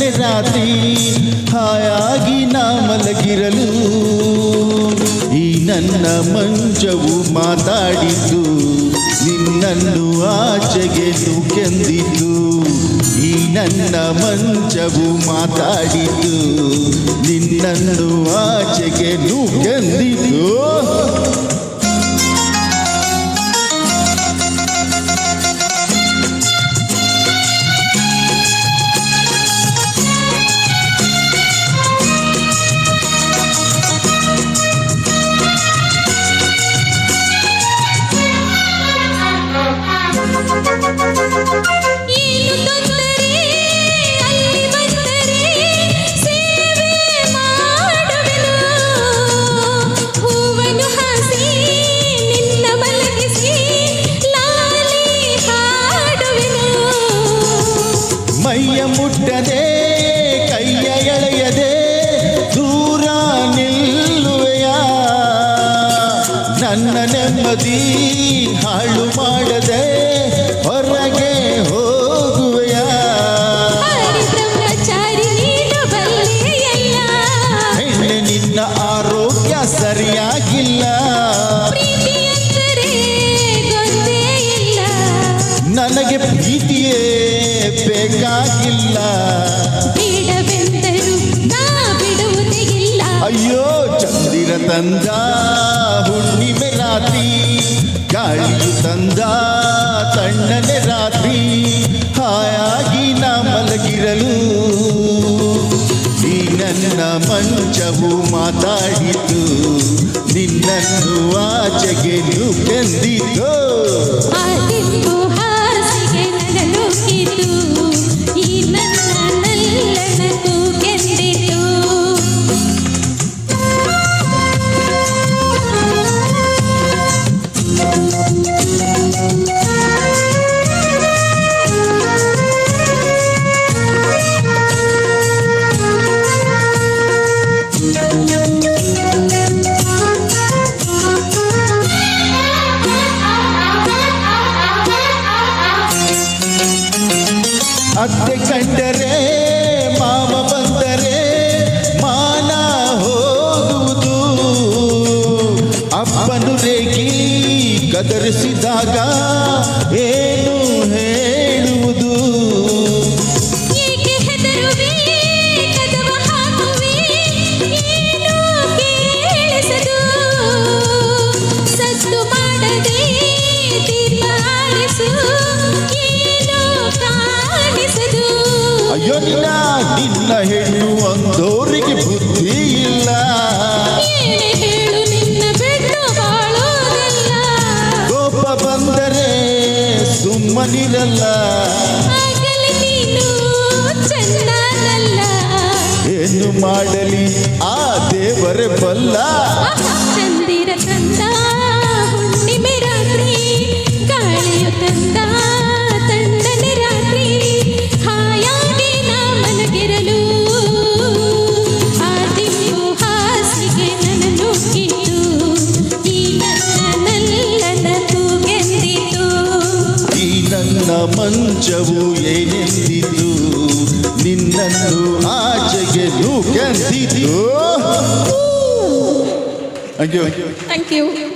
ತಣ್ಣನೆ ರಾತ್ರಿ ಹಾಯಾಗಿ ನಾ ಮಲಗಿರಲು ಈ ನನ್ನ ಮಂಚವು ಮಾತಾಡಿತು ನಿನ್ನನ್ನು ಆಚೆಗೆ ನೂಕೆಂದಿತು ಈ ನನ್ನ ಮಂಚವು ಮಾತಾಡಿತು ನಿನ್ನನ್ನು ಆಚೆಗೆ ನೂಕೆಂದಿತು ಮೈಯ ಮುಟ್ಟದೆ ಕೈಯ ಎಳೆಯದೆ ದೂರ ನಿಲ್ಲುವೆಯ ನನ್ನ ನೆಮ್ಮದಿ ಹಾಳು ಮಾಡದೆ ಹೊರಗೆ ಹೋಗುವೆಯ ಹೆಣ್ಣೆ ನಿನ್ನ ಆರೋಗ್ಯ ಸರಿಯಾಗಿಲ್ಲ ನನಗೆ ಪ್ರೀತಿಯೇ ಬೇಕಾಗಿಲ್ಲ ಅಯ್ಯೋ ಚಂದಿರ ತಂದ ಹುಣ್ಣಿಮೆ ರಾತ್ರಿ ಗಾಳಿಯು ತಂದ ತಣ್ಣನೆ ರಾತ್ರಿ ಹಾಯಾಗಿ ನಾ ಮಲಗಿರಲು ಈ ನನ್ನ ಮಂಚವು ಮಾತಾಡಿತು ನಿನ್ನನ್ನು ಆಚೆಗೆ ನೂಕೆಂದಿತು ಅತ್ತೆ ಕಂಡರೆ ಮಾವ ಬಂದರೆ ಮಾನ ಹೋಗುವುದು ಅಪ್ಪನು ರೇಗಿ ಗದರಿಸಿದಾಗ ಏನು ಹೇಳುವುದು ಅಯ್ಯೋ ನಿನ್ನ ಹೆಣ್ಣು ಅಂದೋರಿಗೆ ಬುದ್ಧಿ ಇಲ್ಲ ಕೋಪ ಬಂದರೆ ಸುಮ್ಮನಿರಲ್ಲ ಏನು ಮಾಡಲಿ ಆ ದೇವರೇ ಬಲ್ಲ ಚಂದಿರ ತಂದ ಹುಣ್ಣಿಮೆ ರಾತ್ರಿ ಗಾಳಿಯು ತಂದ ತಣ್ಣನೆ ರಾತ್ರಿ ಹಾಯಾಗಿ ನಾ ಮಲಗಿರಲು ಆ ದಿಕ್ಕು ಹಾಸಿಗೆ ನನ್ನ ನುಗ್ಗಿತು ಈ ನನ್ನ ನಲ್ಲನ ತೂಗೆಂದಿತು ಈ ನನ್ನ ಮಂಚವು ಏನೆಂದಿತು ನಿನ್ನನ್ನು ಆಚೆಗೆ ನೂಕೆಂದಿತು. Thank you. Thank you.